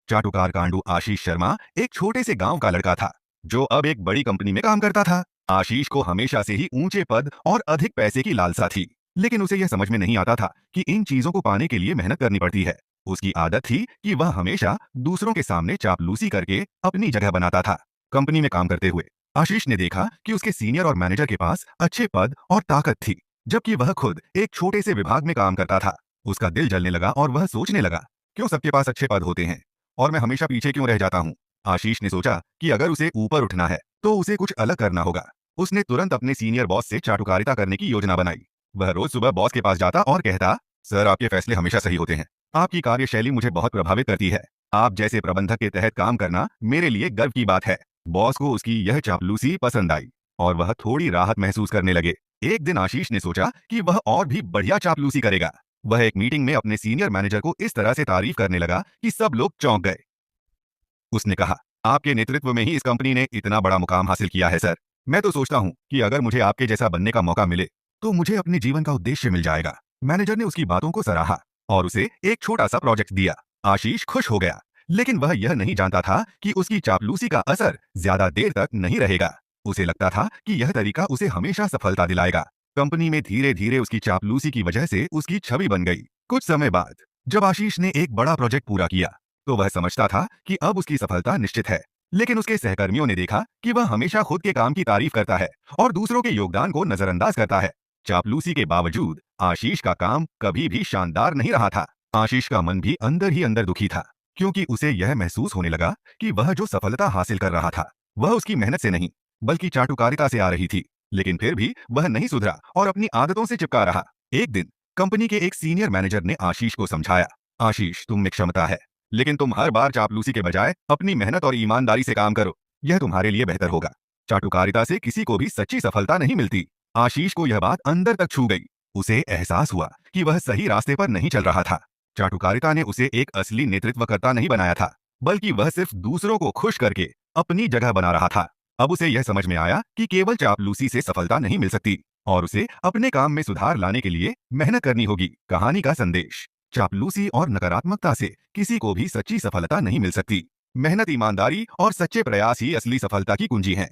चाटुकार कांडू आशीष शर्मा एक छोटे से गांव का लड़का था जो अब एक बड़ी कंपनी में काम करता था। आशीष को हमेशा से ही ऊंचे पद और अधिक पैसे की लालसा थी, लेकिन उसे यह समझ में नहीं आता था कि इन चीजों को पाने के लिए मेहनत करनी पड़ती है। उसकी आदत थी कि वह हमेशा दूसरों के सामने चापलूसी करके अपनी जगह बनाता था। कंपनी में काम करते हुए आशीष ने देखा कि उसके सीनियर और मैनेजर के पास अच्छे पद और ताकत थी, जबकि वह खुद एक छोटे से विभाग में काम करता था। उसका दिल जलने लगा और वह सोचने लगा, क्यों सबके पास अच्छे पद होते हैं और मैं हमेशा पीछे क्यों रह जाता हूँ। आशीष ने सोचा कि अगर उसे ऊपर उठना है तो उसे कुछ अलग करना होगा। उसने तुरंत अपने सीनियर बॉस से चाटुकारिता करने की योजना बनाई। वह रोज सुबह बॉस के पास जाता और कहता, सर आपके फैसले हमेशा सही होते हैं, आपकी कार्यशैली मुझे बहुत प्रभावित करती है, आप जैसे प्रबंधक के तहत काम करना मेरे लिए गर्व की बात है। बॉस को उसकी यह चापलूसी पसंद आई और वह थोड़ी राहत महसूस करने लगे। एक दिन आशीष ने सोचा कि वह और भी बढ़िया चापलूसी करेगा। वह एक मीटिंग में अपने सीनियर मैनेजर को इस तरह से तारीफ करने लगा कि सब लोग चौंक गए। उसने कहा, आपके नेतृत्व में ही इस कंपनी ने इतना बड़ा मुकाम हासिल किया है सर। मैं तो सोचता हूँ कि अगर मुझे आपके जैसा बनने का मौका मिले तो मुझे अपने जीवन का उद्देश्य मिल जाएगा। मैनेजर ने उसकी बातों को सराहा और उसे एक छोटा सा प्रोजेक्ट दिया। आशीष खुश हो गया, लेकिन वह यह नहीं जानता था कि उसकी चापलूसी का असर ज्यादा देर तक नहीं रहेगा। उसे लगता था कि यह तरीका उसे हमेशा सफलता दिलाएगा। कंपनी में धीरे धीरे उसकी चापलूसी की वजह से उसकी छवि बन गई। कुछ समय बाद जब आशीष ने एक बड़ा प्रोजेक्ट पूरा किया तो वह समझता था कि अब उसकी सफलता निश्चित है। लेकिन उसके सहकर्मियों ने देखा कि वह हमेशा खुद के काम की तारीफ करता है और दूसरों के योगदान को नजरअंदाज करता है। चापलूसी के बावजूद आशीष का काम कभी भी शानदार नहीं रहा था। आशीष का मन भी अंदर ही अंदर दुखी था, क्योंकि उसे यह महसूस होने लगा कि वह जो सफलता हासिल कर रहा था वह उसकी मेहनत से नहीं बल्कि चाटुकारिता से आ रही थी। लेकिन फिर भी वह नहीं सुधरा और अपनी आदतों से चिपका रहा। एक दिन कंपनी के एक सीनियर मैनेजर ने आशीष को समझाया, आशीष तुम में क्षमता है, लेकिन तुम हर बार चापलूसी के बजाय अपनी मेहनत और ईमानदारी से काम करो, यह तुम्हारे लिए बेहतर होगा। चाटुकारिता से किसी को भी सच्ची सफलता नहीं मिलती। आशीष को यह बात अंदर तक छू गई। उसे एहसास हुआ कि वह सही रास्ते पर नहीं चल रहा था। चाटुकारिता ने उसे एक असली नेतृत्वकर्ता नहीं बनाया था, बल्कि वह सिर्फ दूसरों को खुश करके अपनी जगह बना रहा था। अब उसे यह समझ में आया कि केवल चापलूसी से सफलता नहीं मिल सकती और उसे अपने काम में सुधार लाने के लिए मेहनत करनी होगी। कहानी का संदेश, चापलूसी और नकारात्मकता से किसी को भी सच्ची सफलता नहीं मिल सकती। मेहनत, ईमानदारी और सच्चे प्रयास ही असली सफलता की कुंजी हैं।